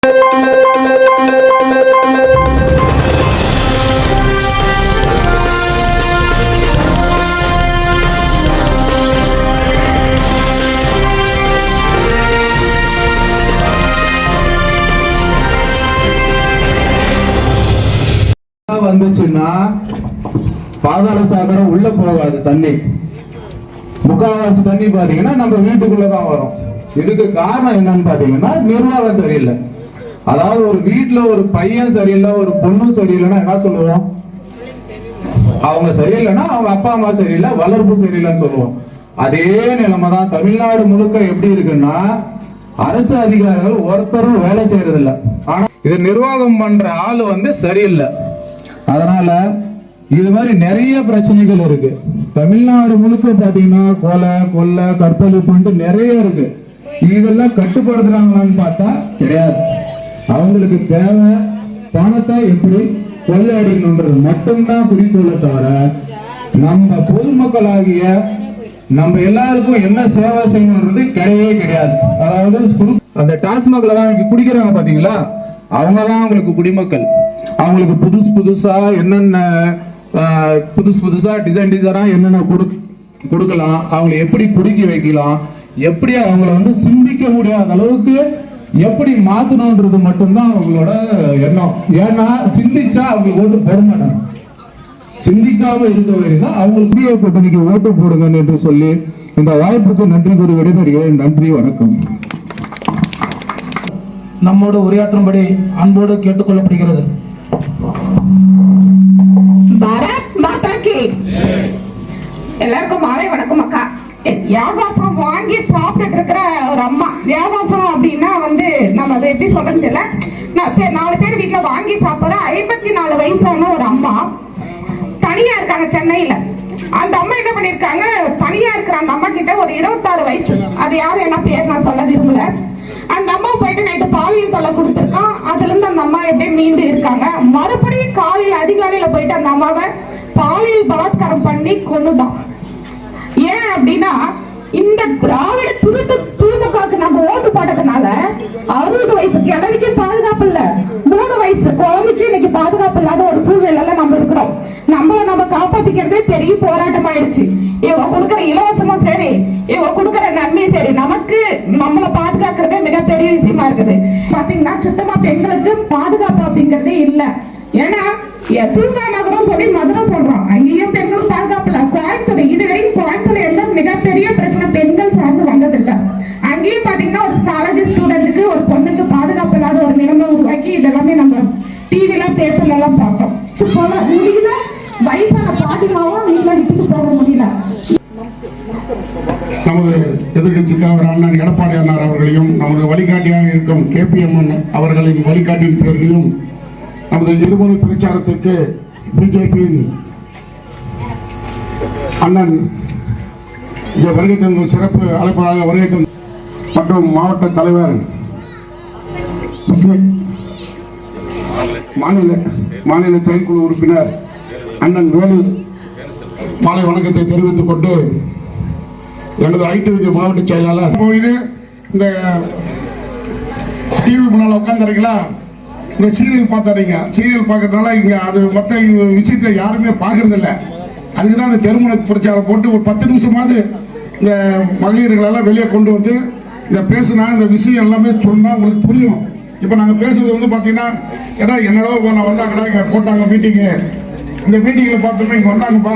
வந்துச்சுன்னா பாதாள சாக்கடை உள்ள போகாது. தண்ணி முக்கால்வாசி தண்ணி பாத்தீங்கன்னா நம்ம வீட்டுக்குள்ளதான் வரும். இதுக்கு காரணம் என்னன்னு பாத்தீங்கன்னா நிர்வாகம் சரியில்லை. அதாவது ஒரு வீட்டுல ஒரு பையன் சரியில்லை, ஒரு பொண்ணு சரியில்லைன்னா என்ன சொல்லுவோம்? அவங்க சரியில்லைன்னா அவங்க அப்பா அம்மா சரியில்லை, வளர்ப்பு சரியில்லைன்னு சொல்லுவோம். அதே நிலைமை தான் தமிழ்நாடு முழுக்க எப்படி இருக்குன்னா அரசு அதிகாரிகள் ஒருத்தரும் வேலை செய்யறது இல்லை. ஆனா இது நிர்வாகம் பண்ற ஆளு சரியில்லை. அதனால இது மாதிரி நிறைய பிரச்சனைகள் இருக்கு. தமிழ்நாடு முழுக்க பாத்தீங்கன்னா கொலை, கொள்ளை, கற்பழிப்பு நிறைய இருக்கு. இதெல்லாம் கட்டுப்படுத்துறாங்களான்னு பார்த்தா கிடையாது. அவங்களுக்கு தேவை பணத்தை எப்படி கொள்ளையடிக்கணுன்றது மட்டும்தான் குறிக்கோளை தவிர நம்ம பொதுமக்களாகிய நம்ம எல்லாருக்கும் என்ன சேவை செய்யணுன்றது கிடையவே கிடையாது. அதாவது அந்த டாஸ்மாக்ல தான் குடிக்கிறாங்க பாத்தீங்களா, அவங்கதான் அவங்களுக்கு குடிமக்கள். அவங்களுக்கு புதுசா என்னென்ன புதுசா டிசைனா என்னென்ன கொடுக்கலாம், அவங்களை எப்படி குடிக்க வைக்கலாம், எப்படி அவங்கள சிந்திக்க முடியாத அளவுக்கு எப்படி மாத்தணும்ன்றது மட்டும்தான் அவங்களோட எண்ணம். ஏன்னா சிந்திச்சா அவங்களுக்கு ஓட்டு போட மாட்டாங்க. சிந்திக்காம இருக்க வரைதான் அவங்களுக்கு கூட்டணிக்கு ஓட்டு போடுங்க என்று சொல்லி இந்த வாய்ப்புக்கு நன்றி கூறி விடைபெறுகிறேன். நன்றி, வணக்கம். நம்மோடு உரையாற்றும்படி அன்போடு கேட்டுக்கொள்ளப்படுகிறது. பாரத் மாதா கி. எல்லாருக்கும் மாலை வணக்கம். அக்கா, வியாபாரம் வாங்கி சாப்பிட்டு இருக்கிற ஒரு அம்மா, வியாபாரம் அப்படின்னா நம்ம அதை எப்படி சொல்றது தெரியல. 4 பேர் வீட்டுல வாங்கி சாப்பிடுற 54 வயசான ஒரு அம்மா தனியா இருக்காங்க சென்னையில. அந்த அம்மா என்ன பண்ணிருக்காங்க, தனியா இருக்கிற அந்த அம்மா கிட்ட ஒரு 26 வயசு, அது யாரும் என்ன பேர் நான் சொல்ல விரும்பல. அந்த அம்மா போயிட்டு நைட்டு பாலியல் தொல்லை கொடுத்துருக்கான். அதுல இருந்து அந்த அம்மா எப்படியே மீண்டு இருக்காங்க. மறுபடியும் காலையில அதிகாலையில போயிட்டு அந்த அம்மாவை பாலியல் பலாத்காரம் பண்ணி கொண்டுட்டான். ஏன் அப்படின்னா இந்த திராவிட திமுகவுக்கு நம்ம ஓட்டு போட்டதுனால 60 வயசு கிழவிக்கு பாதுகாப்பு இல்ல, 3 வயசு குழந்தைக்கு இன்னைக்கு பாதுகாப்பு இல்லாத ஒரு சூழ்நிலையில நம்ம இருக்கிறோம். நம்ம காப்பாத்திக்கிறதே பெரிய போராட்டம் ஆயிடுச்சு. இவங்க கொடுக்கற இலவசமும் சரி, இவங்க கொடுக்கற நன்மையும் சரி, நமக்கு நம்மளை பாதுகாக்கிறதே மிகப்பெரிய விஷயமா இருக்குது. பாத்தீங்கன்னா சுத்தமா பெண்களுக்கு பாதுகாப்பு அப்படிங்கறதே இல்ல. ஏன்னா தூங்கா நகரம் சொல்லி மதுரை சொல்றோம், அங்கேயும் பெண்கள் பாதுகாப்பு இல்ல. கோயம்புத்தூர், இதுவரைக்கும் கோயம்புத்தூர் எல்லாம் மிகப்பெரிய பிரச்சனை பெண்கள் சார்ந்து வந்ததில்லை. அங்கேயும் பாத்தீங்கன்னா ஒரு காலேஜ் ஸ்டூடெண்ட்டுக்கு ஒரு பொண்ணுக்கு பாதுகாப்பு இல்லாத ஒரு நிலைமை உருவாக்கி இதெல்லாமே நம்ம டிவில பேப்பர்ல எல்லாம் பார்த்தோம். போல முடியல, வயசான பாட்டிமாவும் வீட்டுல விட்டுட்டு போக முடியல. நமது எதிர்கட்சி தலைவர் அண்ணன் எடப்பாடி அண்ணார் அவர்களையும் நமது வழிகாட்டியாக இருக்கும் KPM அவர்களின் வழிகாட்டியின் பேரிலும் நமது இருமொழி பிரச்சாரத்திற்கு பிஜேபியின் அண்ணன் இங்கே வருகை தந்த சிறப்பு அழைப்பாளராக வருகை தந்த மற்றும் மாவட்ட தலைவர் மாநில செயற்குழு உறுப்பினர் அண்ணன் வேலு மாலை வணக்கத்தை தெரிவித்துக் கொண்டு எனது ஐடிவிக்கு மாவட்ட செயலாளர் போயிட்டு இந்த டிவி முன்னால் உட்காந்துறீங்களா, இந்த சீரியல் பார்த்துறீங்க. சீரியல் பார்க்கறதுனால இங்கே அது மற்ற விஷயத்தை யாருமே பார்க்கறது இல்லை. அதுக்கு தான் இந்த தெருமுனை பிரச்சாரம் போட்டு ஒரு 10 நிமிஷமாவது இந்த மகளிர்களெல்லாம் வெளியே கொண்டு வந்து இதை பேசுனா இந்த விஷயம் எல்லாமே சொன்னால் உங்களுக்கு புரியும். இப்போ நாங்கள் பேசுறது பார்த்தீங்கன்னா ஏன்னா என்னடோ நான் வந்தாங்கடா இங்கே போட்டாங்க மீட்டிங்கு, இந்த மீட்டிங்கில் பார்த்தோம்னா இங்கே வந்தாங்கப்பா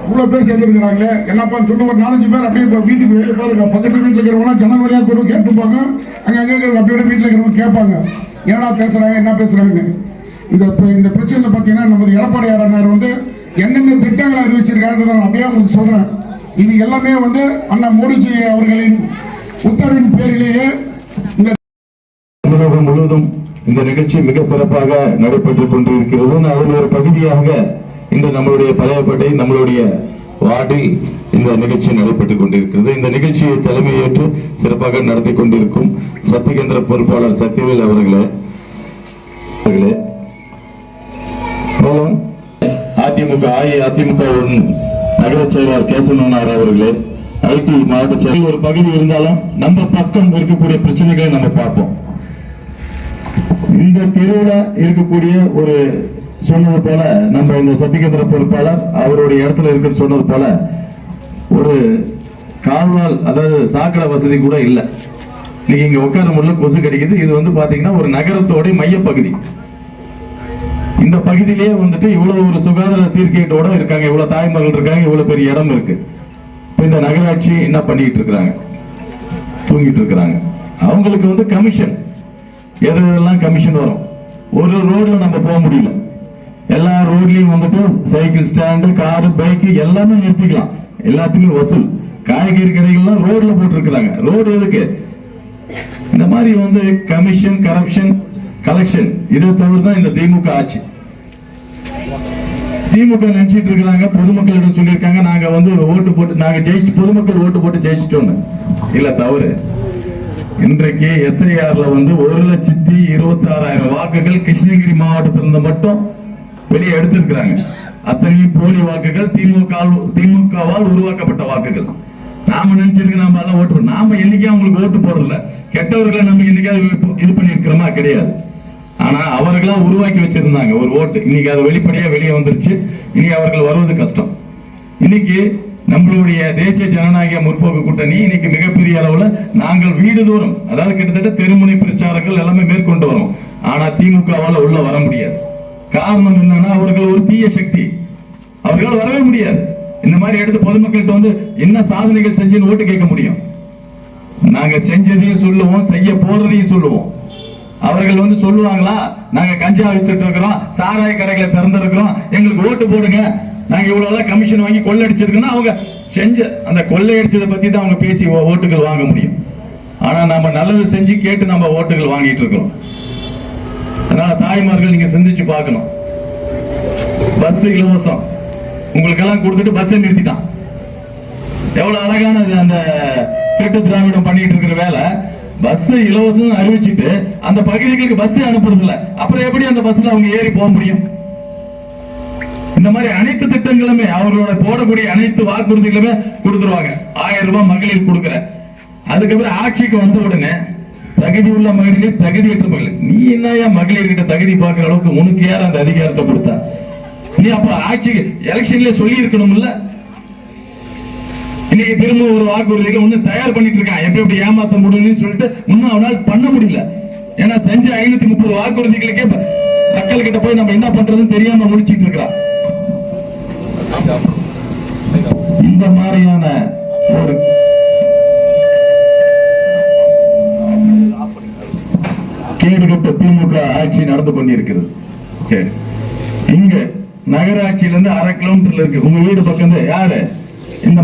இவ்வளோ பேர் சேர்ந்துருக்கிறாங்களே என்னப்பான்னு சொல்லிட்டு ஒரு 4-5 பேர் அப்படியே இப்போ வீட்டுக்கு வெளியே பாருங்க. பக்கத்து வீட்டில் இருக்கிறவங்களாம் ஜனல் வழியாக கூட கேட்டுப்பாங்க. அங்கே இருக்கிறவங்க அப்படியே வீட்டில் இருக்கிறவங்க கேட்பாங்க என்னடா பேசுகிறாங்க என்ன பேசுகிறாங்கன்னு. இந்த பிரச்சனை பார்த்தீங்கன்னா நமது எடப்பாடி அண்ணார் என்னென்ன திட்டங்களை அறிவிச்சிருக்காருன்றதை நான் அப்படியே உங்களுக்கு சொல்கிறேன். இது எல்லாமே அண்ணன் மோடிஜி அவர்களின் உத்தரவின் பேரிலேயே இந்த தமிழகம் முழுவதும் இந்த நிகழ்ச்சி மிக சிறப்பாக நடைபெற்றுக் கொண்டிருக்கிறது. அதில் ஒரு பகுதியாக இன்று நம்மளுடைய பழையப்பேட்டை நம்மளுடைய வார்டில் இந்த நிகழ்ச்சி நடைபெற்றுக் கொண்டிருக்கிறது. இந்த நிகழ்ச்சியை தலைமையேற்று சிறப்பாக நடத்தி கொண்டிருக்கும் சத்தியகேந்திர பொறுப்பாளர் சத்யவேல் அவர்களே, மேலும் அதிமுக நகர செயலாளர் கேசவனார் அவர்களே, ஐடி மாவட்ட செயலர், ஒரு பகுதி இருந்தாலும் நம்ம பக்கம் இருக்கக்கூடிய பிரச்சனைகளை நம்ம பார்ப்போம். இந்த தெருவில் இருக்கக்கூடிய ஒரு சொன்னது போல நம்ம இந்த சத்தியகேந்திர பொறுப்பாளர் அவருடைய இடத்துல இருக்க சொன்னது போல ஒரு கால்வால் அதாவது சாக்கடை வசதி கூட இல்லை. இன்னைக்கு இங்க உட்கார முடியல, கொசு கிடைக்குது. இது வந்து பாத்தீங்கன்னா ஒரு நகரத்தோட மையப்பகுதி. இந்த பகுதியிலேயே வந்துட்டு இவ்வளவு ஒரு சுகாதார சீர்கேட்டோட இருக்காங்க, இவ்வளவு தாய்மார்கள் இருக்காங்க, இவ்வளவு பெரிய இடம் இருக்கு. இப்ப இந்த நகராட்சி என்ன பண்ணிட்டு இருக்கிறாங்க? தூங்கிட்டு இருக்கிறாங்க. அவங்களுக்கு வந்து கமிஷன், எதெல்லாம் கமிஷன் வரும். ஒரு ரோட்ல நம்ம போக முடியல, எல்லா ரோட்லயும் வந்துட்டு சைக்கிள் ஸ்டாண்டு, காரு, பைக் எல்லாமே நிறுத்திக்கலாம், எல்லாத்துக்குமே வசூல். காய்கறி கடைகள்லாம் ரோட்ல போட்டு இருக்கிறாங்க. ரோடு எதுக்கு? இந்த மாதிரி வந்து கமிஷன், கரப்ஷன், கலெக்ஷன், இதை தவிர தான் இந்த திமுக ஆட்சி. திமுக நினைச்சிட்டு இருக்கிறாங்க, பொதுமக்களிடம் சொல்லியிருக்காங்க நாங்க வந்து ஓட்டு போட்டு நாங்க ஜெயிச்சு, பொதுமக்கள் ஓட்டு போட்டு ஜெயிச்சிட்டோம். இல்ல, தவறு. இன்றைக்கு SIRல வந்து 1,26,000 வாக்குகள் கிருஷ்ணகிரி மாவட்டத்திலிருந்து மட்டும் வெளியே எடுத்திருக்கிறாங்க. அத்தனையும் போலி வாக்குகள், திமுகவால் உருவாக்கப்பட்ட வாக்குகள். நாம நினைச்சிருக்கு நாம எல்லாம் ஓட்டு, நாம என்னைக்கே அவங்களுக்கு ஓட்டு போறதில்ல. கெட்டவர்களை நம்ம என்னைக்காவது இது பண்ணிருக்கிறோமா? கிடையாது. ஆனா அவர்களா உருவாக்கி வச்சிருந்தாங்க ஒரு ஓட்டு. இன்னைக்கு அது வெளிப்படையா வெளியே வந்துருச்சு. இனி அவர்கள் வருவது கஷ்டம். இன்னைக்கு நம்மளுடைய தேசிய ஜனநாயக முற்போக்கு கூட்டணி இன்னைக்கு மிகப்பெரிய அளவுல நாங்கள் வீடுதோறும், அதாவது கிட்டத்தட்ட தெருமுனை பிரச்சாரங்கள் எல்லாமே மேற்கொண்டு வரோம். ஆனா திமுகவால உள்ள வர முடியாது. காரணம் என்னன்னா, அவர்கள் ஒரு தீய சக்தி, அவர்கள் வரவே முடியாது. இந்த மாதிரி எடுத்து பொதுமக்கள்கிட்ட வந்து என்ன சாதனைகள் செஞ்சுன்னு ஓட்டு கேட்க முடியும்? நாங்க செஞ்சதையும் சொல்லுவோம், செய்ய போறதையும் சொல்லுவோம். அவர்கள் வந்து சொல்லுவாங்களா, நாங்க கஞ்சா வித்துட்டு இருக்கிறோம், சாராய கடைகளை திறந்திருக்கிறோம், எங்களுக்கு ஓட்டு போடுங்க, நாங்க இவ்வளவு கமிஷன் வாங்கி கொள்ளையடிச்சிருக்கோம். அவங்க செஞ்ச அந்த கொள்ளையடிச்சதை பத்தி தான் அவங்க பேசி ஓட்டுகள் வாங்க முடியும். ஆனா நம்ம நல்லது செஞ்சு கேட்டு நம்ம ஓட்டுகள் வாங்கிட்டு இருக்கிறோம். அதனால தாய்மார்கள் நீங்க சிந்திச்சு பார்க்கணும். பஸ் இலவசம் உங்களுக்கெல்லாம் கொடுத்துட்டு பஸ் நிறுத்திட்டான். எவ்வளவு அழகான அந்த திருட்டு திராவிடம் பண்ணிட்டு இருக்கிற வேலை. பஸ் இலவசம் அறிவிச்சுட்டு அந்த பகுதிகளுக்கு பஸ் அனுப்புறது இல்ல. அப்புறம் எப்படி அந்த பஸ்ல அவங்க ஏறி போக முடியும்? இந்த மாதிரி அனைத்து திட்டங்களுமே அவர்களோட போடக்கூடிய அனைத்து வாக்குறுதிகளுமே கொடுத்துருவாங்க. 1000 ரூபாய் மகளிர் கொடுக்குற, அதுக்கப்புறம் ஆட்சிக்கு வந்த உடனே தகுதி உள்ள மகளிர், தகுதியற்ற மகளிர். நீ என்னையா மகளிர் கிட்ட தகுதி பார்க்கிற அளவுக்கு உனக்கு யார் அந்த அதிகாரத்தை கொடுத்தா? நீ அப்ப ஆட்சி எலெக்ஷன்ல சொல்லி இருக்கணும்ல. இன்னைக்கு திரும்ப ஒரு வாக்குறுதிகள் ஒண்ணு தயார் பண்ணிட்டு இருக்கான், எப்படி ஏமாத்த முடியும்னு சொல்லிட்டு இன்னும் அவனால் பண்ண முடியல. ஏன்னா செஞ்ச 530 வாக்குறுதிகளுக்கே மக்கள் கிட்ட போய் நம்ம என்ன பண்றதுன்னு தெரியாம முடிச்சிட்டு இருக்கிறான். இந்த மாதிரியான ஒரு கேடுகட்ட திமுக ஆட்சி நடந்து கொண்டிருக்கிறது. சரி, இங்க நகராட்சியிலிருந்து 1/2 கிலோமீட்டர்ல இருக்கு. உங்க வீடு பக்கம் யாரு? இந்த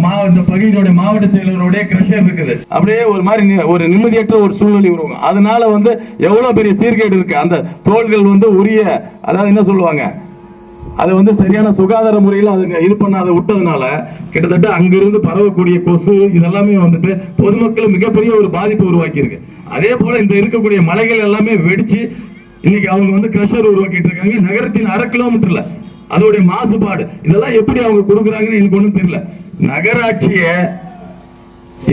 பகுதியோட மாவட்ட செயலருடைய கிரஷர் இருக்குது. அப்படியே ஒரு மாதிரி ஒரு நிம்மதியற்ற ஒரு சூழ்நிலை உருவாகும். அதனால வந்து எவ்வளவு பெரிய சீர்கேடு இருக்கு. அந்த தோள்கள் வந்து உரிய, அதாவது என்ன சொல்லுவாங்க, அது வந்து சரியான சுகாதார முறையில் அதுங்க இது பண்ணாத விட்டதுனால கிட்டத்தட்ட அங்கிருந்து பரவக்கூடிய கொசு இதெல்லாமே வந்துட்டு பொதுமக்கள் மிகப்பெரிய ஒரு பாதிப்பு உருவாக்கி இருக்கு. அதே போல இந்த இருக்கக்கூடிய மலைகள் எல்லாமே வெடிச்சு இன்னைக்கு அவங்க வந்து கிரஷர் உருவாக்கிட்டு இருக்காங்க. நகரத்தின் 1/2 கிலோமீட்டர்ல அதோடைய மாசுபாடு இதெல்லாம் எப்படி அவங்க கொடுக்குறாங்கன்னு எனக்கு ஒண்ணும் தெரியல. நகராட்சிய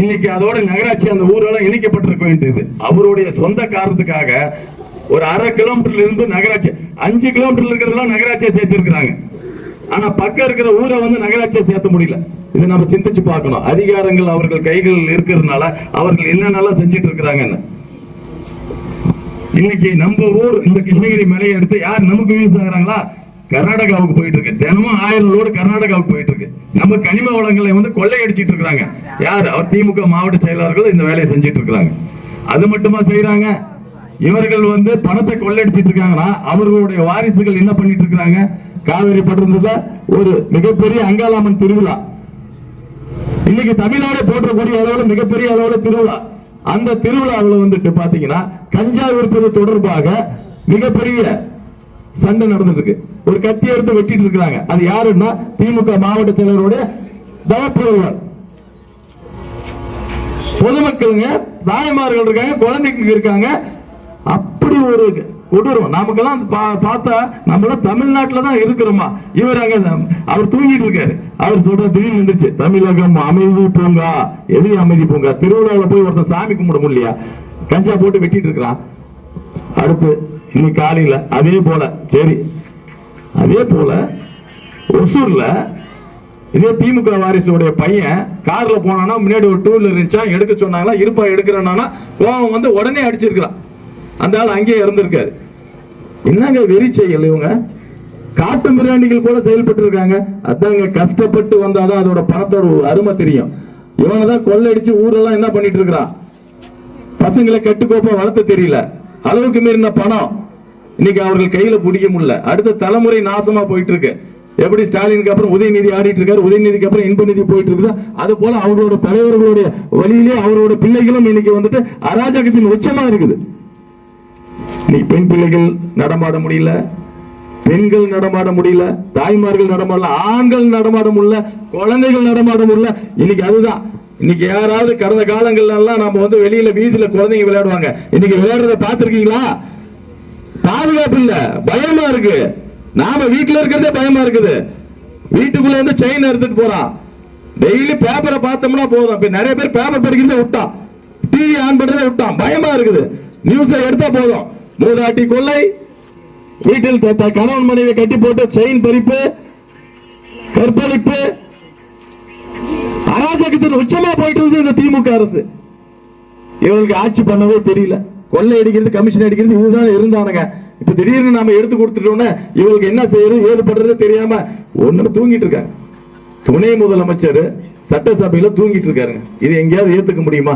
இன்னைக்கு அதோட நகராட்சி அந்த ஊரெல்லாம் இணைக்கப்பட்டிருக்க வேண்டியது. அவருடைய சொந்த காரணத்துக்காக ஒரு 1/2 கிலோமீட்டர்ல இருந்து நகராட்சி 5 கிலோமீட்டர்ல இருக்கிறதெல்லாம் நகராட்சியை சேர்த்து இருக்கிறாங்க. ஆனா பக்கம் இருக்கிற ஊரை வந்து நகராட்சியை சேர்த்த முடியல. இதை நம்ம சிந்திச்சு பார்க்கணும். அதிகாரங்கள் அவர்கள் கைகளில் இருக்கிறதுனால அவர்கள் என்னென்னலாம் செஞ்சுட்டு இருக்கிறாங்கன்னு. இன்னைக்கு நம்ம ஊர் இந்த கிருஷ்ணகிரி மலையை எடுத்து யார் நமக்கு யூஸ் ஆகுறாங்களா? கர்நாடகாவுக்கு போயிட்டு இருக்கு. தினமும் 1000 லோடு கர்நாடகாவுக்கு போயிட்டு இருக்கு. நம்ம கனிம வளங்களை வந்து கொள்ளையடிச்சிட்டு இருக்காங்க. யார்? அவர் திமுக மாவட்ட செயலாளர்கள் இந்த வேலையை செஞ்சுட்டு இருக்காங்க. அது மட்டுமா செய்யறாங்க? இவர்கள் வந்து பணத்தை கொள்ளையடிச்சிட்டு இருக்காங்கன்னா அவர்களுடைய வாரிசுகள் என்ன பண்ணிட்டு இருக்காங்க? காவிரி பட்டிருந்ததுல ஒரு மிகப்பெரிய அங்காளம்மன் திருவிழா இன்னைக்கு தமிழ்நாடு போற்றக்கூடிய அளவுல மிகப்பெரிய அளவுல திருவிழா. அந்த திருவிழாவில் வந்துட்டு பாத்தீங்கன்னா கஞ்சா விற்பது தொடர்பாக மிகப்பெரிய சண்டை நடந்துட்டு இருக்கு. ஒரு கத்தி எடுத்து வெட்டிட்டு இருக்காங்க. அது யாருன்னா திமுக மாவட்ட செயலருடைய தவப்புறவர். பொதுமக்களுங்க, தாய்மார்கள் இருக்காங்க, குழந்தைங்க இருக்காங்க. அப்படி ஒரு கொடூரம். நமக்கெல்லாம் பார்த்தா நம்மளாம் தமிழ்நாட்டில தான் இருக்கிறோமா? இவர் அங்க அவர் தூங்கிட்டு இருக்காரு. அவர் சொல்ற திடீர்னு இருந்துச்சு, தமிழகம் அமைதி பூங்கா. எது அமைதி பூங்கா? திருவிழாவில் போய் ஒருத்தன் சாமி கும்பிட முடியலையா? கஞ்சா போட்டு வெட்டிட்டு இருக்கிறான். அடுத்து இன்னைக்கு காலையில அதே போல சரி, அதே போல ஒசூர்ல இதே திமுக வாரிசுடைய பையன் கார்ல போனானா முன்னாடி ஒரு 2 வீலர் இருந்துச்சா, எடுக்க சொன்னாங்களா, இருப்பா எடுக்கிறேன்னா கோவம் வந்து உடனே அடிச்சிருக்கிறான். அந்த ஆள் அங்கேயே இறந்திருக்காரு. என்னங்க வெறி செயல் இவங்க, காட்டு மிராண்டிகள் போல செயல்பட்டு இருக்காங்க. அதாங்க கஷ்டப்பட்டு வந்தாதான் அதோட பணத்தோட அருமை தெரியும். இவனை தான் கொள்ளடிச்சு ஊரெல்லாம் என்ன பண்ணிட்டு இருக்கிறான், பசங்களை கட்டுக்கோப்பா வளர்த்த தெரியல, அளவுக்கு மீறின பணம் இன்னைக்கு அவர்கள் கையில பிடிக்க முடியல. அடுத்த தலைமுறை நாசமா போயிட்டு இருக்கு. எப்படி ஸ்டாலினுக்கு அப்புறம் உதயநிதி ஆடிட்டு இருக்காரு, உதயநிதிக்கு அப்புறம் இன்பநிதி போயிட்டு இருக்குது, அது போல அவரோட தலைவர்களுடைய வழியிலே அவரோட பிள்ளைகளும் இன்னைக்கு வந்துட்டு அராஜகத்தின் உச்சமா இருக்குது. இன்னைக்கு பெண் பிள்ளைகள் நடமாட முடியல, பெண்கள் நடமாட முடியல, தாய்மார்கள் நடமாடல, ஆண்கள் நடமாட முடியல, குழந்தைகள் நடமாட முடியல. இன்னைக்கு அதுதான். இன்னைக்கு யாராவது கடந்த காலங்கள்ல எல்லாம் நம்ம வந்து வெளியில வீதியில குழந்தைங்க விளையாடுவாங்க, இன்னைக்கு விளையாடுறத பார்த்திருக்கீங்களா? பாதுகாப்பு இல்ல, பயமா இருக்கு. நாம வீட்டுல இருக்கிறதே பயமா இருக்குது. வீட்டுக்குள்ள இருந்து செயின் எடுத்துட்டு போறான். டெய்லி பேப்பரை பார்த்தோம்னா போதும். இப்ப நிறைய பேர் பேப்பர் படிக்கிறத விட்டான், டிவி ஆன் பண்றதை விட்டான். பயமா இருக்குது. நியூஸ் எடுத்தா போதும், மூதாட்டி கொள்ளை, வீட்டில் கணவன் மனைவி கட்டி போட்டு செயின் பறிப்பு, கற்பழிப்பு, அராஜகத்தின் உச்சமா போயிட்டு இருக்கு இந்த திமுக அரசு. இவங்களுக்கு ஆட்சி பண்ணவே தெரியல. கொள்ளை அடிக்கிறது, கமிஷன் அடிக்கிறது, இதுதான் இருந்தானுங்க. இப்ப திடீர்னு நாம எடுத்து கொடுத்துட்டோம்னா இவங்களுக்கு என்ன செய்யணும் ஏது பண்றது தெரியாம ஒண்ணு தூங்கிட்டு இருக்காங்க. துணை முதலமைச்சர் சட்டசபையில தூங்கிட்டு இருக்காருங்க. இது எங்கேயாவது ஏத்துக்க முடியுமா?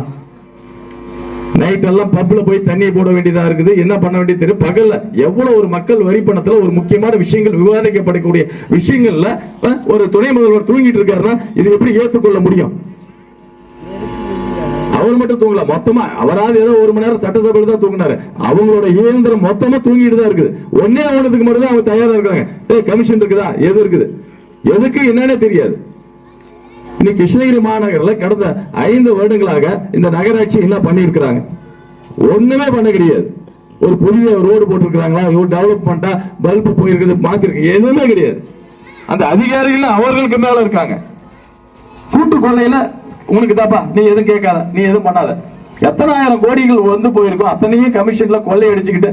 நைட் எல்லாம் பப்ல போய் தண்ணியை போட வேண்டியதா இருக்குது. என்ன பண்ண வேண்டியது தெரியும். பகல்ல எவ்வளவு ஒரு மக்கள் வரி பணத்துல ஒரு முக்கியமான விஷயங்கள் விவாதிக்கப்படக்கூடிய விஷயங்கள்ல ஒரு துணை முதல்வர் தூங்கிட்டு இருக்காருன்னா இது எப்படி ஏற்றுக்கொள்ள முடியும்? அவர் மட்டும் தூங்கல, மொத்தமா அவராது ஏதோ 1 மணி நேரம் சட்டசபையில் தான் தூங்கினாரு. அவங்களோட இயந்திரம் மொத்தமா தூங்கிட்டு தான் இருக்குது. ஒன்னே ஒண்ணுக்கு மட்டும் தான் அவங்க தயாரா இருக்காங்க. கமிஷன் இருக்குதா, எது இருக்குது, எதுக்கு என்னன்னே தெரியாது. இன்னைக்கு கிருஷ்ணகிரி மாநகரில் கடந்த 5 வருடங்களாக இந்த நகராட்சி என்ன பண்ணி இருக்கிறாங்க? ஒண்ணுமே பண்ண கிடையாது. ஒரு புதிய ரோடு போட்டிருக்கிறாங்களா, டெவலப்மெண்டா, பல்பு போயிருக்குது, மாத்திருக்கு, எதுவுமே கிடையாது. அந்த அதிகாரிகள் அவர்களுக்கு மேல இருக்காங்க. கூட்டு கொள்ளையில உனக்கு தாப்பா, நீ எதுவும் கேட்காத, நீ எதுவும் பண்ணாத. எத்தனை ஆயிரம் கோடிகள் வந்து போயிருக்கும், அத்தனையும் கமிஷன்ல கொள்ளை அடிச்சுக்கிட்டு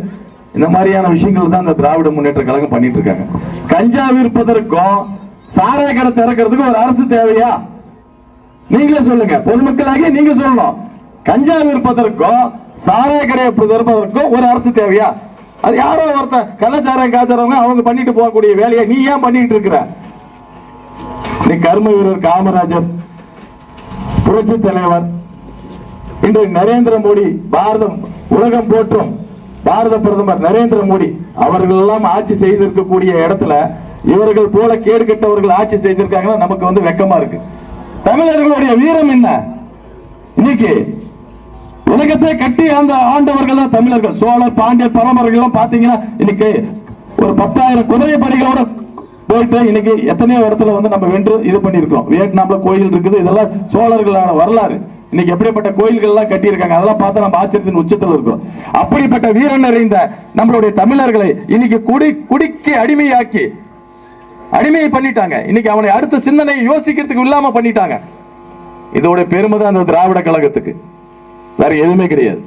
இந்த மாதிரியான விஷயங்கள் தான் இந்த திராவிட முன்னேற்ற கழகம் பண்ணிட்டு இருக்காங்க. கஞ்சா விற்பதற்கும் சாராய கடை திறக்கிறதுக்கும் ஒரு அரசு தேவையா? நீங்களே சொல்லுங்க, பொதுமக்களாக நீங்க சொல்லணும். கஞ்சா விற்பதற்கும் சாராய கடையை திறப்பதற்கும் ஒரு அரசு தேவையா? அது யாரோ ஒருத்தர் கள்ளச்சாராயம் காய்ச்சறவங்க அவங்க பண்ணிட்டு போகக்கூடிய வேலையை நீ ஏன் பண்ணிட்டு இருக்கிற? நீ கர்ம வீரர் காமராஜர், புரட்சி தலைவர், இன்று நரேந்திர மோடி, உலகம் போற்றும் பாரத பிரதமர் நரேந்திர மோடி அவர்கள் எல்லாம் ஆட்சி செய்திருக்கக்கூடிய இடத்துல இவர்கள் போல கேடு கெட்டவர்கள் ஆட்சி செய்திருக்காங்கன்னா நமக்கு வந்து வெக்கமா இருக்கு. தமிழர்களுடைய வீரம் என்ன? இன்னைக்கு உலகத்தை கட்டி அந்த ஆண்டவர்கள் தான் தமிழர்கள். சோழர், பாண்டியர், பரம்பரைகள் எல்லாம் பாத்தீங்கன்னா இன்னைக்கு ஒரு 10,000 குதிரை படைகளோட போயிட்டு இன்னைக்கு எத்தனையோ இடத்துல வந்து நம்ம வென்று இது பண்ணிருக்கோம். வியட்நாம்ல கோயில் இருக்குது, இதெல்லாம் சோழர்களான வரலாறு. இன்னைக்கு எப்படிப்பட்ட கோயில்கள் எல்லாம் கட்டி இருக்காங்க, அதெல்லாம் பார்த்தா நம்ம ஆச்சரியத்தின் உச்சத்தில் இருக்கிறோம். அப்படிப்பட்ட வீரன் நிறைந்த நம்மளுடைய தமிழர்களை இன்னைக்கு குடிக்கு அடிமையை பண்ணிட்டாங்க. இன்னைக்கு அவனை அடுத்த சிந்தனை யோசிக்கிறதுக்கு இல்லாம பண்ணிட்டாங்க. இதோட பெருமை தான் அந்த திராவிட கழகத்துக்கு, வேற எதுவுமே கிடையாது.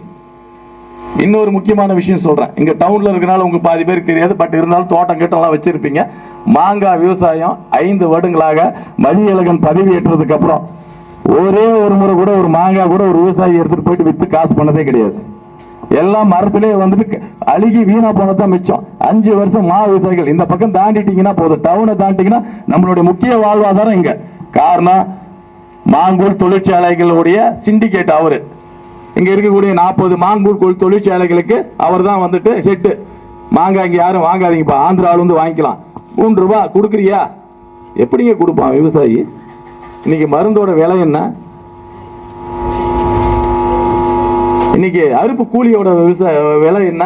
இன்னொரு முக்கியமான விஷயம் சொல்றேன். இங்க டவுன்ல இருக்கனால உங்களுக்கு பாதி பேருக்கு தெரியாது, பட் இருந்தாலும் தோட்டம் கிட்டலாம் வச்சிருப்பீங்க. மாங்காய் விவசாயம் 5 வருடங்களாக மதியழகன் பதவி ஏற்றதுக்கு அப்புறம் ஒரே ஒரு முறை கூட ஒரு மாங்காய் கூட ஒரு விவசாயி எடுத்துட்டு போயிட்டு வித்து காசு பண்ணதே கிடையாது. எல்லாம் மரத்திலே வந்துட்டு அழுகி வீணா போனதான் மிச்சம். 5 வருஷம் விவசாயிகள் இந்த பக்கம் தாண்டிட்டீங்கன்னா போதும், டவுனை தாண்டிங்கன்னா நம்மளுடைய முக்கிய வாழ்வாதாரம் இங்க. காரணம் மாங்கூர் தொழிற்சாலைகளுடைய சிண்டிகேட் அவரு. இங்க இருக்கக்கூடிய 40 மாங்கூர் தொழிற்சாலைகளுக்கு அவர் தான் வந்துட்டு ஹெட். மாங்காய் இங்க யாரும் வாங்காதீங்கப்பா, ஆந்திராவில் வந்து வாங்கிக்கலாம். 3 ரூபாய் கொடுக்குறியா? எப்படிங்க கொடுப்பான் விவசாயி? இன்னைக்கு மருந்தோட விலை என்ன? இன்னைக்கு அறுப்பு கூலியோட விலை என்ன?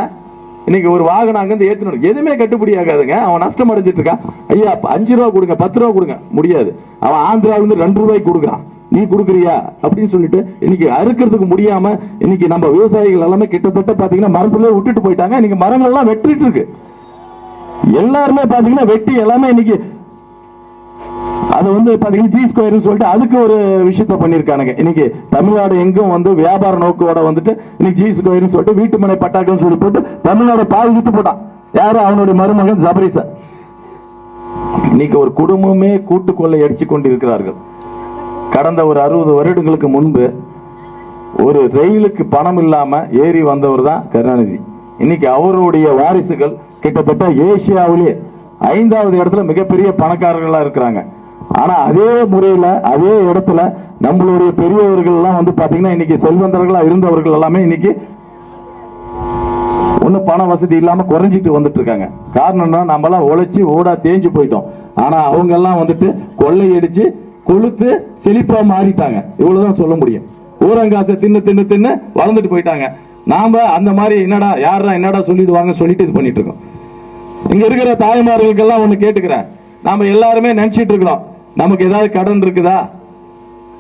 இன்னைக்கு ஒரு வாகனம் அங்கிருந்து ஏற்றணும், எதுவுமே கட்டுப்படி ஆகாதுங்க. அவன் நஷ்டம் அடைஞ்சிட்டு இருக்கான். ஐயா 5 ரூபா கொடுங்க, 10 ரூபா கொடுங்க, முடியாது. அவன் ஆந்திராவிலிருந்து 2 ரூபாய்க்கு கொடுக்குறான், நீ கொடுக்குறியா அப்படின்னு சொல்லிட்டு இன்னைக்கு அறுக்கிறதுக்கு முடியாம இன்னைக்கு நம்ம விவசாயிகள் எல்லாமே கிட்டத்தட்ட பாத்தீங்கன்னா மரத்துல விட்டுட்டு போயிட்டாங்க. இன்னைக்கு மரங்கள் எல்லாம் வெட்டிட்டு இருக்கு. எல்லாருமே பாத்தீங்கன்னா வெட்டி எல்லாமே இன்னைக்கு அது வந்து பாத்தீங்கன்னா ஜி ஸ்கொயர்னு சொல்லிட்டு அதுக்கு ஒரு விஷயத்த பண்ணியிருக்கானுங்க. இன்னைக்கு தமிழ்நாடு எங்கும் வந்து வியாபார நோக்கோட வந்துட்டு இன்னைக்கு ஜி ஸ்கொயர்னு சொல்லிட்டு வீட்டு மனை பட்டாக்கள்னு சொல்லி போட்டு தமிழ்நாடு பாதி வித்து போட்டான். யாரு? அவனுடைய மருமகன் ஜபரிச. இன்னைக்கு ஒரு குடும்பமே கூட்டு கொள்ளை அடிச்சு கொண்டிருக்கிறார்கள். கடந்த ஒரு 60 வருடங்களுக்கு முன்பு ஒரு ரயிலுக்கு பணம் இல்லாம ஏறி வந்தவர் தான் கருணாநிதி. இன்னைக்கு அவருடைய வாரிசுகள் கிட்டத்தட்ட ஏசியாவிலேயே 5வது இடத்துல மிகப்பெரிய பணக்காரர்களா இருக்கிறாங்க. ஆனா அதே முறையில அதே இடத்துல நம்மளுடைய பெரியவர்கள் எல்லாம் வந்து பாத்தீங்கன்னா இன்னைக்கு செல்வந்தர்களா இருந்தவர்கள் எல்லாமே இன்னைக்கு ஒன்னும் பண வசதி இல்லாம குறைஞ்சிட்டு வந்துட்டு இருக்காங்க. காரணம்னா நம்ம எல்லாம் உழைச்சி ஓடா தேஞ்சு போயிட்டோம். ஆனா அவங்க எல்லாம் வந்துட்டு கொள்ளையடிச்சு கொளுத்து செழிப்பா மாறிட்டாங்க. இவ்வளவுதான் சொல்ல முடியும். ஊரங்காசை தின்னு தின்னு தின்னு வளர்ந்துட்டு போயிட்டாங்க. நாம அந்த மாதிரி என்னடா யாரா என்னடா சொல்லிடுவாங்க சொல்லிட்டு இது பண்ணிட்டு இருக்கோம். இங்க இருக்கிற தாய்மார்களுக்கெல்லாம் ஒண்ணு கேட்டுக்கிறேன். நாம எல்லாருமே நினைச்சிட்டு இருக்கிறோம் நமக்கு ஏதாவது கடன் இருக்குதா?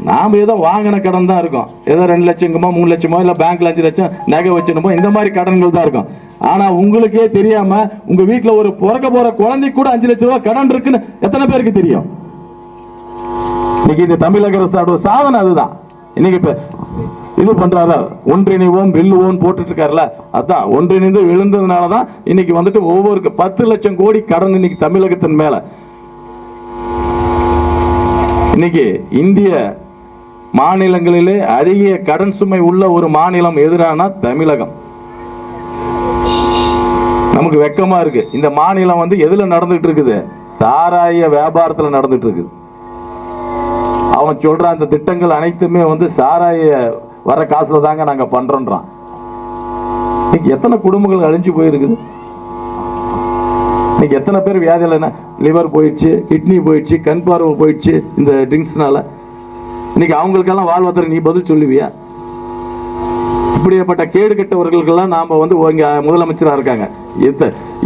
நாம ஏதோ வாங்கின கடன் தான் இருக்கும். ஏதோ 2 லட்சமோ 3 லட்சமோ இல்ல பேங்க்ல 5 லட்சம் நகை வச்சிருமோ இந்த மாதிரி கடன்கள் தான் இருக்கும். ஆனா உங்களுக்கே தெரியாம உங்க வீட்டுல ஒரு பிறக்க போற குழந்தைக்கு கூட 5 லட்சம் ரூபாய் கடன் இருக்குன்னு எத்தனை பேருக்கு தெரியும்? இன்னைக்கு இந்த தமிழக அரசோட சாதனை அதுதான். இன்னைக்கு இப்ப இது பண்றாரு ஒன்றிணைவோம் வெல்லுவோம் போட்டுட்டு இருக்காருல, அதான் ஒன்றிணைந்து விழுந்ததுனாலதான் இன்னைக்கு வந்துட்டு ஒவ்வொரு 10 லட்சம் கோடி கடன் இன்னைக்கு தமிழகத்தின் மேல. இன்னைக்கு இந்திய மாநிலங்களிலே அதிக கடன் சுமை உள்ள ஒரு மாநிலம் எதிரான தமிழகம். நமக்கு வெக்கமா இருக்கு. இந்த மாநிலம் வந்து எதுல நடந்துட்டு இருக்குது? சாராய வியாபாரத்துல நடந்துட்டு இருக்குது. அவன் சொல்ற அந்த திட்டங்கள் அனைத்துமே வந்து சாராய வர காசுல தாங்க நாங்க பண்றோம்ன்றான். இன்னைக்கு எத்தனை குடும்பங்கள் அழிஞ்சு போயிருக்குது? இன்னைக்கு எத்தனை பேர் வியாதியில் என்ன லிவர் போயிடுச்சு, கிட்னி போயிடுச்சு, கண் பார்வை போயிடுச்சு இந்த ட்ரிங்க்ஸ்னால. இன்னைக்கு அவங்களுக்கெல்லாம் வாழ்வாதாரம் நீ பதில் சொல்லுவியா? இப்படிப்பட்ட கேடு கெட்டவர்களுக்கெல்லாம் நாம வந்து இங்க முதலமைச்சராக இருக்காங்க.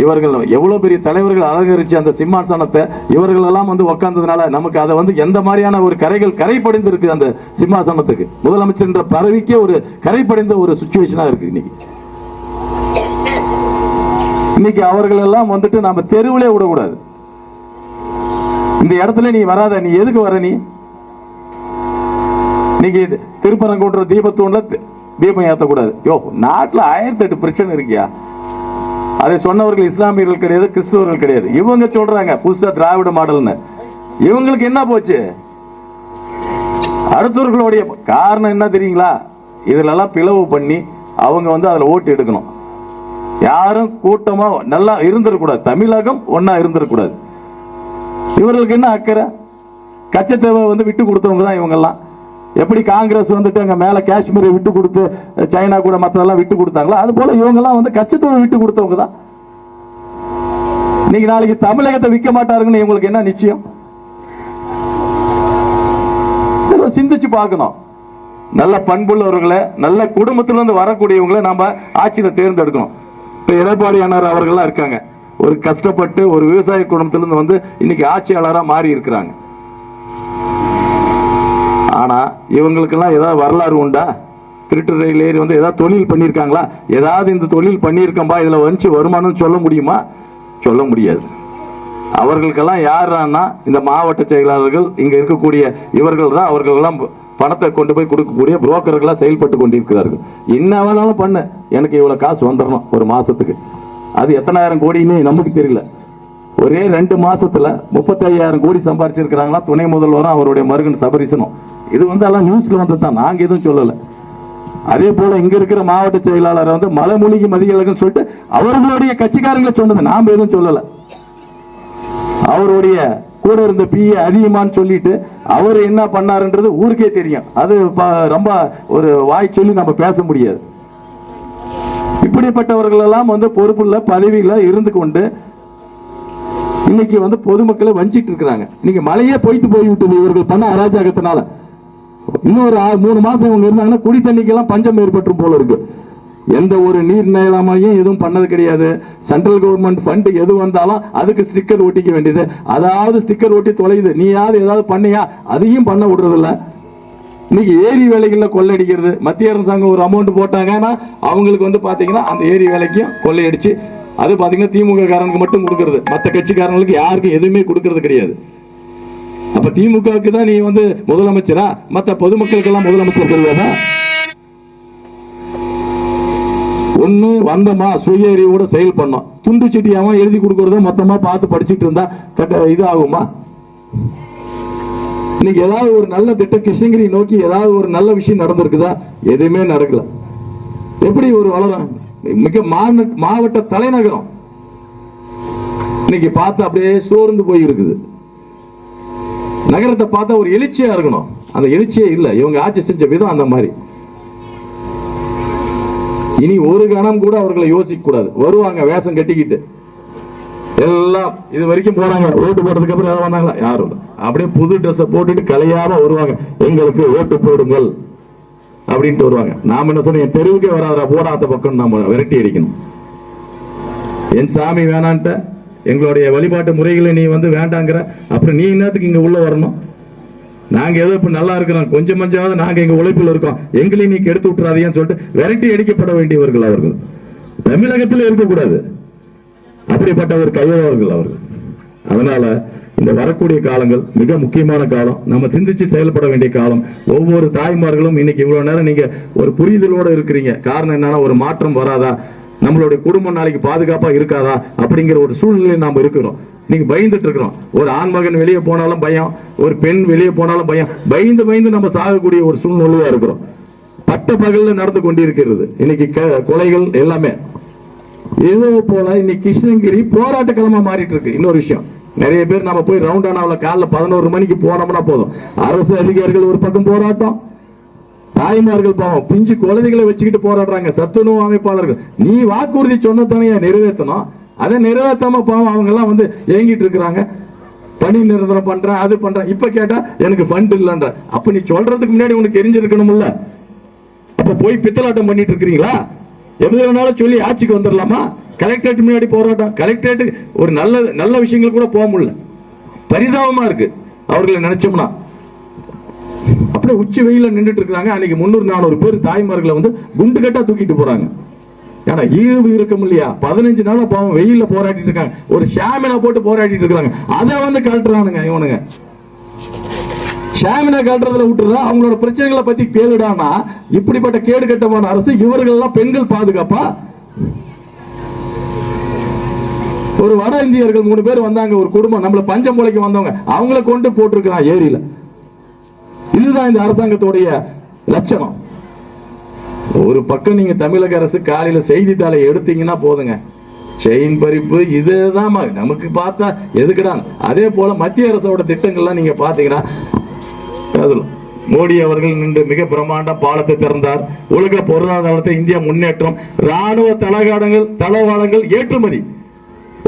இவர்கள் எவ்வளவு பெரிய தலைவர்கள் அலங்கரிச்சு அந்த சிம்மாசனத்தை இவர்கள் எல்லாம் வந்து உட்கார்ந்ததுனால நமக்கு அதை வந்து எந்த மாதிரியான ஒரு கரை படிந்து இருக்கு அந்த சிம்மாசனத்துக்கு. முதலமைச்சர் என்ற பதவிக்கே ஒரு கரை படிந்த ஒரு சுச்சுவேஷனா இருக்கு இன்னைக்கு. இன்னைக்கு அவர்கள் எல்லாம் வந்துட்டு நாம தெருவிலே விடக்கூடாது. இந்த இடத்துல நீ வராத, நீ எதுக்கு வர? நீ இன்னைக்கு திருப்பரங்குன்ற தீபத்தூண்ல தீபம் ஏற்றக்கூடாது. யோ, நாட்டில் 1008 பிரச்சனை இருக்கியா? அதை சொன்னவர்கள் இஸ்லாமியர்கள் கிடையாது, கிறிஸ்துவர்கள் கிடையாது. இவங்க சொல்றாங்க புதுசா திராவிட மாடல்னு. இவங்களுக்கு என்ன போச்சு? அடுத்தவர்களுடைய காரணம் என்ன தெரியுங்களா? இதுல எல்லாம் பிளவு பண்ணி அவங்க வந்து அதுல ஓட்டு எடுக்கணும். யாரும் கூட்டமா நல்லா இருந்துடக்கூடாது. தமிழகம் ஒன்னா இருந்துடக்கூடாது. இவர்களுக்கு என்ன அக்கறை? கச்சத்தேவை வந்து விட்டு கொடுத்தவங்க தான் இவங்க எல்லாம். எப்படி காங்கிரஸ் வந்துட்டு அங்க மேல காஷ்மீரை விட்டு கொடுத்து சைனா கூட மற்றதெல்லாம் விட்டு கொடுத்தாங்களோ அது போல இவங்க எல்லாம் வந்து கச்சத்தேவை விட்டு கொடுத்தவங்க தான். இன்னைக்கு நாளைக்கு தமிழகத்தை விற்க மாட்டாருன்னு இவங்களுக்கு என்ன நிச்சயம்? சிந்திச்சு பார்க்கணும். நல்ல பண்புள்ளவர்களை, நல்ல குடும்பத்திலிருந்து வரக்கூடியவங்களை நாம ஆட்சியில தேர்ந்தெடுக்கணும். எடப்பாடி அண்ணார் அவர்கள்லாம் இருக்காங்க. ஒரு கஷ்டப்பட்டு ஒரு விவசாய குடும்பத்திலிருந்து வந்து இன்னைக்கு ஆட்சியாளராக மாறி இருக்கிறாங்க. ஆனா இவங்களுக்கெல்லாம் ஏதாவது வரலாறு உண்டா? திருட்டு ரயில் ஏறி வந்து ஏதாவது தொழில் பண்ணியிருக்காங்களா? ஏதாவது இந்த தொழில் பண்ணியிருக்கம்பா இதுல வந்து வருமானம் சொல்ல முடியுமா? சொல்ல முடியாது. அவர்களுக்கெல்லாம் யாருன்னா இந்த மாவட்ட செயலாளர்கள், இங்க இருக்கக்கூடிய இவர்கள் தான். அவர்கள் எல்லாம் பணத்தை கொண்டு போய் கொடுக்கக்கூடிய புரோக்கர்களா செயல்பட்டு கொண்டிருக்கிறார்கள். என்ன வேணாலும் பண்ணு, எனக்கு இவ்வளவு காசு வந்துடணும் ஒரு மாசத்துக்கு. அது எத்தனாயிரம் கோடின்னு நமக்கு தெரியல. ஒரே 2 மாசத்துல 35,000 கோடி சம்பாதிச்சிருக்கிறாங்களா துணை முதல்வரும் அவருடைய மருகன் சபரிசனும். இது வந்து எல்லாம் நியூஸ்ல வந்து தான், நாங்க எதுவும் சொல்லல. அதே போல இங்க இருக்கிற மாவட்ட செயலாளர் வந்து மலைமொழிக்கு மதியழகன் சொல்லிட்டு அவர்களுடைய கட்சிக்காரங்களை சொன்னது, நாம எதுவும் சொல்லல. அவருடைய கூட இருந்த பிஏ அதிகமான்னு சொல்லிட்டு அவர் என்ன பண்ணாருன்றது ஊருக்கே தெரியும். அது ரொம்ப ஒரு வாய் சொல்லி நம்ம பேச முடியாது. இப்படிப்பட்டவர்கள் எல்லாம் வந்து பொறுப்புள்ள பதவியில இருந்து கொண்டு இன்னைக்கு வந்து பொதுமக்களை வஞ்சிட்டு இருக்கிறாங்க. இன்னைக்கு மழையே பொய்த்து போய்விட்டது இவர்கள் பண்ண அராஜகத்தினால. இன்னொரு 3 மாசம் இவங்க இருந்தாங்கன்னா குடி தண்ணிக்கெல்லாம் பஞ்சம் ஏற்பட்டும் போல இருக்கு. எந்த ஒரு நீர் மேலாமையும் எதுவும் பண்ணது கிடையாது. சென்ட்ரல் கவர்மெண்ட் ஃபண்ட் எது வந்தாலும் அதுக்கு ஸ்டிக்கர் ஒட்டிக்க வேண்டியது. அதாவது ஸ்டிக்கர் ஒட்டி தொலையுது. நீயாவது ஏதாவது பண்ணியா? அதையும் பண்ண விடுறதில்ல. இன்னைக்கு ஏரி வேலைகளில் கொள்ளையடிக்கிறது. மத்திய அரசாங்கம் ஒரு அமௌண்ட் போட்டாங்கன்னா அவங்களுக்கு வந்து பாத்தீங்கன்னா அந்த ஏரி வேலைக்கும் கொள்ளையடிச்சு அது பாத்தீங்கன்னா திமுக காரனுக்கு மட்டும் கொடுக்கறது. மற்ற கட்சிக்காரங்களுக்கு யாருக்கும் எதுவுமே கொடுக்கறது கிடையாது. அப்ப திமுகவுக்கு தான் நீ வந்து முதலமைச்சரா? மத்த பொதுமக்களுக்கெல்லாம் முதலமைச்சர் கிடையாதா? ஒண்ணு வந்தமா சுய அறிவோட செயல் பண்ணோம். துண்டு சீட்டியாம எழுதி கொடுக்கறத மொத்தமா பார்த்து படிச்சுட்டு இருந்தா இது ஆகுமா? இன்னைக்கு ஏதாவது ஒரு நல்ல திட்டம் கிருஷ்ணகிரி நோக்கி ஏதாவது ஒரு நல்ல விஷயம் நடந்திருக்குதா? எதுவுமே நடக்கல. எப்படி ஒரு வளரும்? மிக மாவட்ட தலைநகரம் இன்னைக்கு பார்த்தா அப்படியே சோர்ந்து போய் இருக்குது. நகரத்தை பார்த்தா ஒரு எழுச்சியா இருக்கணும், அந்த எழுச்சியே இல்லை. இவங்க ஆட்சி செஞ்ச விதம் அந்த மாதிரி. இனி ஒரு கணம் கூட அவர்களை யோசிக்க கூடாது. வருவாங்க வேஷம் கட்டிக்கிட்டு, எல்லாம் இது வரைக்கும் போறாங்க. ஓட்டு போடுறதுக்கு அப்புறம் யாரும் வந்தாங்களா? யாரும் இல்லை. அப்படியே புது ட்ரெஸ் போட்டுட்டு கலையாம வருவாங்க. எங்களுக்கு ஓட்டு போடுங்கள் அப்படின்ட்டு வருவாங்க. நாம என்ன சொன்னோம்? என் தெருவுக்கே வராதா, போடாத பக்கம் நாம விரட்டி அடிக்கணும். என் சாமி வேணான்ட்ட, எங்களுடைய வழிபாட்டு முறைகளை நீ வந்து வேண்டாங்கிற, அப்புறம் நீ என்னத்துக்கு இங்க உள்ள வரணும்? நாங்க ஏதோ இப்ப நல்லா இருக்கிறோம், கொஞ்சம் கொஞ்சமாவது நாங்க எங்க உழைப்பில் இருக்கோம், எங்களையும் நீ கெடுத்து விட்டுறாதீங்கன்னு சொல்லிட்டு விரட்டி அடிக்கப்பட வேண்டியவர்கள் அவர்கள். தமிழகத்தில் இருக்கக்கூடாது அப்படிப்பட்ட ஒரு கையவர்கள் அவர்கள். அதனால இந்த வரக்கூடிய காலங்கள் மிக முக்கியமான காலம். நம்ம சிந்திச்சு செயல்பட வேண்டிய காலம். ஒவ்வொரு தாய்மார்களும் இன்னைக்கு இவ்வளவு நேரம் நீங்க ஒரு புரிதலோட இருக்கிறீங்க. காரணம் என்னன்னா, ஒரு மாற்றம் வராதா, நம்மளுடைய குடும்பம் நாளைக்கு பாதுகாப்பா இருக்காதா அப்படிங்கிற ஒரு சூழ்நிலையில் நாம் இருக்கிறோம். நீங்க பயந்துட்டு இருக்கிறோம். ஒரு ஆண்மகன் வெளியே போனாலும் பயம், ஒரு பெண் வெளியே போனாலும் பயம். பயந்து பயந்து நம்ம சாகக்கூடிய ஒரு சூழ்நிலையா இருக்கிறோம். பட்ட பகல்ல நடந்து கொண்டிருக்கிறது இன்னைக்கு கொலைகள் எல்லாமே. ஏதோ போல இன்னைக்கு கிருஷ்ணகிரி போராட்ட களமா மாறிட்டு இருக்கு. இன்னொரு விஷயம், நிறைய பேர் நம்ம போய் ரவுண்டானாவில் காலைல 11 மணிக்கு போனோம்னா போதும், அரசு அதிகாரிகள் ஒரு பக்கம் போராட்டம், தாய்மார்கள் பாவம் பிஞ்சு குழந்தைகளை வச்சுக்கிட்டு போராடுறாங்க, சத்துணவு அமைப்பாளர்கள். நீ வாக்குறுதி சொன்னதானே நிறைவேற்றணும், அதை நிறைவேற்றாம பாவம் அவங்க எல்லாம் வந்து ஏங்கிட்டு இருக்கிறாங்க. பணி நிரந்தரம் பண்றேன், அது பண்றேன். இப்ப கேட்டா எனக்கு ஃபண்ட் இல்லைன்ற. அப்ப நீ சொல்றதுக்கு முன்னாடி உனக்கு தெரிஞ்சிருக்கணும்ல. அப்ப போய் பித்தலாட்டம் பண்ணிட்டு இருக்கிறீங்களா? எவ்வளவு நாளும் சொல்லி ஆட்சிக்கு வந்துடலாமா? கலெக்டரேட் முன்னாடி போராட்டம், கலெக்டரேட் ஒரு நல்ல விஷயங்கள் கூட போக முடியல. பரிதாபமா இருக்கு அவர்களை நினைச்சோம்னா. அப்படியே உச்சி வெயில நின்றுட்டு இருக்காங்க. அன்னைக்கு 300-400 பேர் தாய்மார்களை வந்து குண்டு கட்டா தூக்கிட்டு போறாங்க. ஏன்னா ஈவு இருக்கும் இல்லையா? 15 நாளா பாவம் வெயில போராடிட்டு இருக்காங்க. ஒரு ஷாமினா போட்டு போராடிட்டு இருக்காங்க. அதை வந்து கழட்டுறானுங்க இவனுங்க. ஷாமினா கழட்டுறதுல விட்டுறதா அவங்களோட பிரச்சனைகளை பத்தி கேளுடானா, இப்படிப்பட்ட கேடு கட்டமான அரசு. இவர்கள் எல்லாம் பெண்கள் பாதுகாப்பா? ஒரு வட இந்தியர்கள் 3 பேர் வந்தாங்க, ஒரு குடும்பம் நம்மள பஞ்சம் முளைக்கு வந்தவங்க, அவங்கள கொண்டு போட்டிருக்கிறான் ஏரியில. இதுதான் இந்த அரசாங்கத்துடைய லட்சணம். ஒரு பக்கம் நீங்க தமிழக அரசு காலையில செய்தித்தாளை எடுத்தீங்கன்னா போதுங்க, செயின் பறிப்பு இதுதான் நமக்கு பார்த்தா எதுக்குடா. அதே போல மத்திய அரசோட திட்டங்கள்லாம் நீங்க பாத்தீங்கன்னா, மோடி அவர்கள் நின்று மிக பிரம்மாண்ட பாலத்தை திறந்தார். உலக பொருளாதாரத்தை இந்தியா முன்னேற்றம், ராணுவ தளவாடங்கள் ஏற்றுமதி.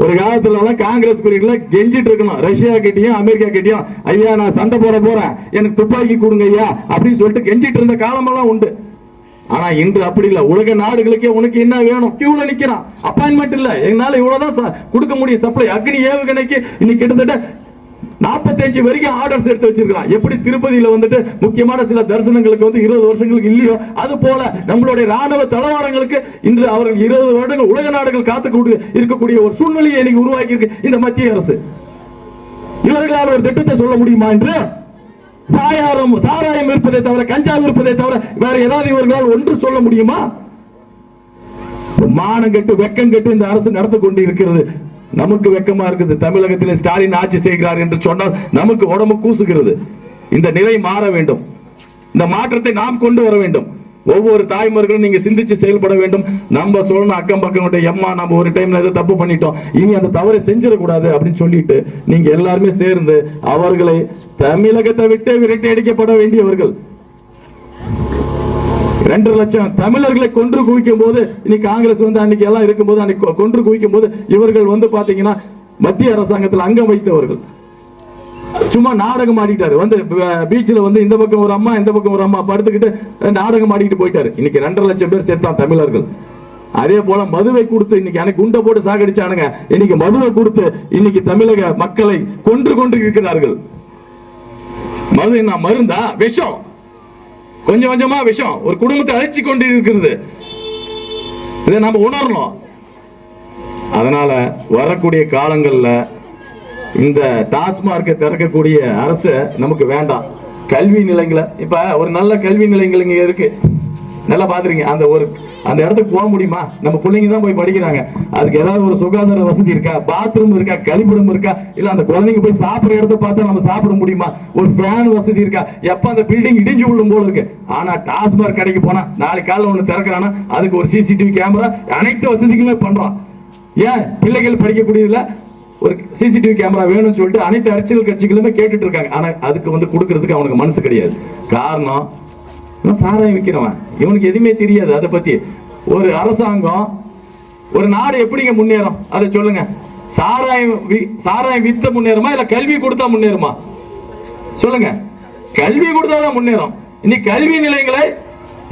ஒரு காலத்துல காங்கிரஸ் பீரியட்ல கெஞ்சிட்டு இருக்கணும் ரஷ்யா கிட்டயும் அமெரிக்கா கிட்டயும், ஐயா நான் சண்டை போட போறேன், எனக்கு துப்பாக்கி கொடுங்க ஐயா அப்படின்னு சொல்லிட்டு கெஞ்சிட்டு இருந்த காலமெல்லாம் உண்டு. ஆனா இன்று அப்படி இல்ல. உலக நாடுகளுக்கே உனக்கு என்ன வேணும் கியூல நிக்கிறான். அப்பாயின்மெண்ட் இல்ல, என்னால இவ்வளவுதான் கொடுக்க முடியும் சப்ளை. அக்னி ஏவுகணைக்கு இன்னைக்கு கிட்டத்தட்ட 45 வரைக்கும் ஆர்டர்ஸ் எடுத்து வச்சிருக்கான். எப்படி திருப்பதியில வந்துட்டு முக்கியமான சில தரிசனங்களுக்கு வந்து 20 வருஷங்களுக்கு இல்லையோ, அது போல நம்மளுடைய ராணுவ தளவாடங்களுக்கு இன்று அவர்கள் 20 வருடங்கள் உலக நாடுகள் காத்து இருக்கக்கூடிய ஒரு சூழ்நிலையை இன்னைக்கு உருவாக்கி இருக்கு இந்த மத்திய அரசு. இவர்களால் ஒரு திட்டத்தை சொல்ல முடியுமா என்று? சாராயம் இருப்பதை தவிர, கஞ்சா இருப்பதை தவிர வேற ஏதாவது இவர்களால் ஒன்று சொல்ல முடியுமா? மானம் கெட்டு வெக்கம் கெட்டு இந்த அரசு நடந்து கொண்டு இருக்கிறது. நமக்கு வெக்கமா இருக்குது. தமிழகத்தில் ஸ்டாலின் ஆட்சி செய்கிறார் என்று சொன்னால் நமக்கு உடம்பு கூசுகிறது. இந்த நிலை மாற வேண்டும். இந்த மாற்றத்தை நாம் கொண்டு வர வேண்டும். ஒவ்வொரு தாய்மார்களும் நீங்க சிந்திச்சு செயல்பட வேண்டும். நம்ம சொல்லணும் அக்கம் பக்கம், எம்மா நம்ம ஒரு டைம்ல ஏதோ தப்பு பண்ணிட்டோம், இனி அந்த தவறை செஞ்சிடக்கூடாது அப்படின்னு சொல்லிட்டு நீங்க எல்லாருமே சேர்ந்து அவர்களை தமிழகத்தை விட்டு விரட்டி அடிக்கப்பட வேண்டியவர்கள். 2 லட்சம் தமிழர்களை கொன்று குவிக்கும் போது, இன்னைக்கு காங்கிரஸ் வந்து அன்னைக்கு எல்லாம் இருக்கும்போது, அன்னைக்கு கொன்று குவிக்கும் போது இவர்கள் வந்து பாத்தீங்கன்னா மத்திய அரசாங்கத்தில் அங்கம் வைத்தவர்கள். சும்மா நாடகம் ஆடிட்டாரு. வந்து பீச்சில் வந்து இந்த பக்கம் ஒரு அம்மா இந்த பக்கம் ஒரு அம்மா படுத்துக்கிட்டு நாடகம் ஆடிட்டு போயிட்டாரு. இன்னைக்கு 2.5 லட்சம் பேர் சேர்த்தான் தமிழர்கள். அதே போல மதுவை கொடுத்து இன்னைக்கு அன்னைக்கு குண்டை போட்டு சாகடிச்சானுங்க. இன்னைக்கு மதுவை கொடுத்து இன்னைக்கு தமிழக மக்களை கொன்று இருக்கிறார்கள். மது என்ன மருந்தா? விஷம். கொஞ்சம் கொஞ்சமா விஷம் ஒரு குடும்பத்தை அழிச்சு கொண்டு இருக்கிறது. இதை நம்ம உணரணும். அதனால வரக்கூடிய காலங்கள்ல இந்த டாஸ்மார்க்கை திறக்கக்கூடிய அரசு நமக்கு வேண்டாம். கல்வி நிலையங்களை இப்ப ஒரு நல்ல கல்வி நிலையங்கள் இங்க இருக்கு, நல்லா பாத்துறீங்க. அந்த இடத்துக்கு போக முடியுமா? நம்ம பிள்ளைங்க தான் போய் படிக்கிறாங்க. அதுக்கு ஏதாவது ஒரு சுகாதார வசதி இருக்கா? பாத்ரூம் இருக்கா? கழிப்பிடம் இருக்கா? இல்ல அந்த குழந்தைங்க போய் சாப்பிடுற இடத்த பார்த்தா நம்ம சாப்பிட முடியுமா? ஒரு ஃபேன் வசதி இருக்கா? எப்ப அந்த பில்டிங் இடிஞ்சு விழும் போல இருக்கு. ஆனா டாஸ்மாக் கடைக்கு போனா நாளைக்கு காலைல ஒண்ணு திறக்கிறானா அதுக்கு ஒரு சிசிடிவி கேமரா, அனைத்து வசதிகளுமே பண்றான். ஏன் பிள்ளைகள் படிக்கக்கூடியதுல ஒரு சிசிடிவி கேமரா வேணும்னு சொல்லிட்டு அனைத்து அரசியல் கட்சிகளுமே கேட்டுட்டு இருக்காங்க. ஆனா அதுக்கு கொடுக்கறதுக்கு அவனுக்கு மனசு கிடையாது. காரணம், சாராயம் விற்கிறவன், இவனுக்கு எதுவுமே தெரியாது அதை பத்தி. ஒரு அரசாங்கம், ஒரு நாடு எப்படிங்க முன்னேறும் அதை சொல்லுங்க. சாராயம் வித்த முன்னேறுமா இல்ல கல்வி கொடுத்தா முன்னேறுமா? சொல்லுங்க. கல்வி கொடுத்தாதான் முன்னேறும். இன்னைக்கு கல்வி நிலையங்களை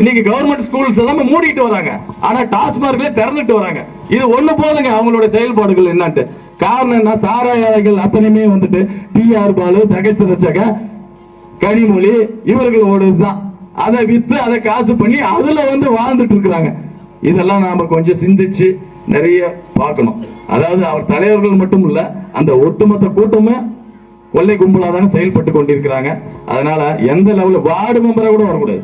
இன்னைக்கு கவர்மெண்ட் ஸ்கூல்ஸ் எல்லாமே மூடிட்டு வராங்க, ஆனா டாஸ்மார்க்ல திறந்துட்டு வராங்க. இது ஒண்ணு போதுங்க அவங்களோட செயல்பாடுகள் என்னன்ட்டு. காரணம் என்ன? சாராயாளிகள் அத்தனையுமே டிஆர் பாலு, தகச்சு ரச்சக, கனிமொழி இவர்களோட தான். அதை வித்து அதை காசு பண்ணி அதுல வாழ்ந்துட்டு இருக்கிறாங்க. இதெல்லாம் நாம கொஞ்சம் சிந்திச்சு நிறைய பார்க்கணும். அதாவது அவர் தலைவர்கள் மட்டும் இல்ல, அந்த ஒட்டுமொத்த கூட்டமே கொள்ளை கும்பலா தானே செயல்பட்டு கொண்டிருக்கிறாங்க. அதனால எந்த லெவலில் வார்டு மெம்பரா கூட வரக்கூடாது.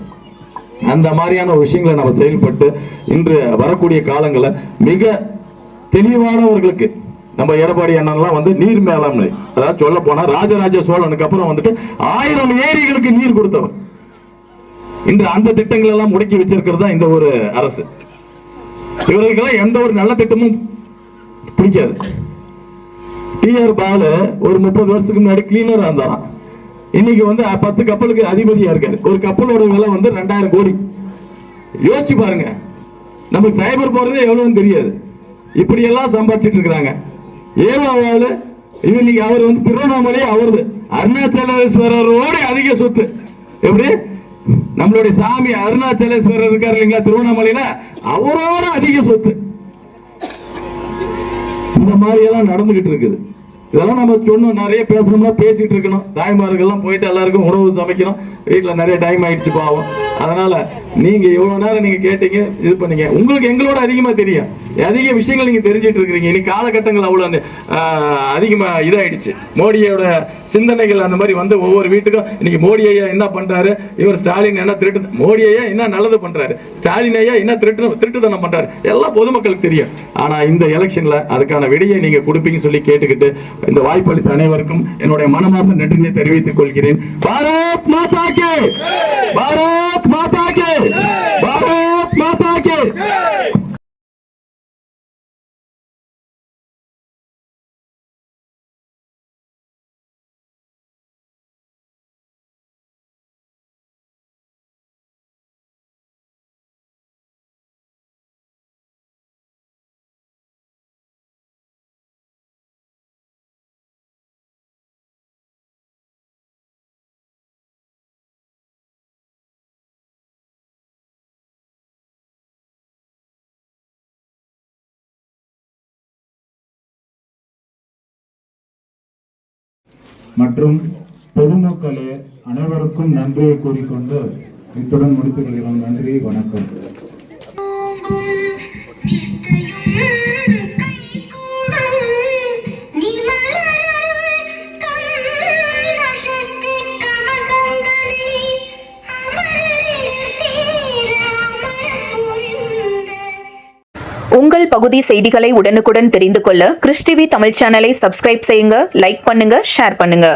அந்த மாதிரியான விஷயங்களை நம்ம செயல்பட்டு இன்று வரக்கூடிய காலங்களில் மிக தெளிவானவர்களுக்கு நம்ம எடப்பாடி அண்ணன்லாம் நீர் மேலாண்மை, அதாவது சொல்ல போனா ராஜராஜ சோழனுக்கு அப்புறம் 1000 ஏரிகளுக்கு நீர் கொடுத்தவர். இன்று அந்த திட்டங்கள் எல்லாம் முடக்கி வச்சிருக்கிறதா இந்த ஒரு அரசு. இவர்களுக்கெல்லாம் எந்த ஒரு நல்ல திட்டமும் பிடிக்காது. டிஆர் பாலு ஒரு 30 வருஷத்துக்கு முன்னாடி கிளீனரா இருந்தாராம். இன்னைக்கு 10 கப்பலுக்கு அதிபதியா இருக்காரு. ஒரு கப்பலோட விலை 2000 கோடி. யோசிச்சு பாருங்க, நமக்கு சைபர் போறது எவ்வளவுன்னு தெரியாது. இப்படி எல்லாம் சம்பாதிச்சிட்டு இருக்கிறாங்க. ஏவாவால இன்னைக்கு அவர் திருவண்ணாமலை அவரது அருணாச்சலேஸ்வரரோட அதிக சொத்து. எப்படி நம்மளுடைய சாமி அருணாச்சலேஸ்வரர் இருக்காரு இல்லைங்களா திருவண்ணாமலையில, அவரோட அதிக சொத்து. இந்த மாதிரி எல்லாம் நடந்துகிட்டு இருக்குது. இதெல்லாம் நம்ம சொன்னோம், நிறைய பேசணும்னா பேசிட்டு இருக்கணும். தாய்மார்கள்லாம் போயிட்டு எல்லாருக்கும் உணவு சமைக்கணும். வீட்டில் நிறைய டைம் ஆயிடுச்சு பாவம். அதனால நீங்க இவ்வளவு நேரம் நீங்க கேட்டீங்க, இது பண்ணீங்க. உங்களுக்கு எங்களோட அதிகமா தெரியும், அதிக விஷயங்கள் நீங்க தெரிஞ்சிட்டு இருக்கிறீங்க. இன்னைக்கு காலகட்டங்கள் அவ்வளவு அதிகமா இதாயிடுச்சு. மோடியோட சிந்தனைகள் அந்த மாதிரி ஒவ்வொரு வீட்டுக்கும் இன்னைக்கு மோடி ஐயா என்ன பண்றாரு, இவர் ஸ்டாலின் என்ன திருட்டு, மோடி ஐயா என்ன நல்லது பண்றாரு, ஸ்டாலின் ஐயா என்ன திருட்டுத்தனம் பண்றாரு, எல்லாம் பொதுமக்களுக்கு தெரியும். ஆனா இந்த எலெக்ஷன்ல அதுக்கான விடையை நீங்க கொடுப்பீங்கன்னு சொல்லி கேட்டுக்கிட்டு இந்த வாய்ப்பளித்த அனைவருக்கும் என்னுடைய மனமார்ந்த நன்றியை தெரிவித்துக் கொள்கிறேன். பாரத் மாதா கே, பாரத் மாதா கே, பாரத் மாதா கே. மற்றும் பொதுமக்களே அனைவருக்கும் நன்றியை கூறிக்கொண்டு இத்துடன் முடித்துக் கொள்கிறோம். நன்றி, வணக்கம். உங்கள் பகுதி செய்திகளை உடனுக்குடன் தெரிந்து கொள்ள கிறிஸ் டிவி தமிழ் சேனலை சப்ஸ்கிரைப் செய்யுங்க, லைக் பண்ணுங்க, ஷேர் பண்ணுங்க.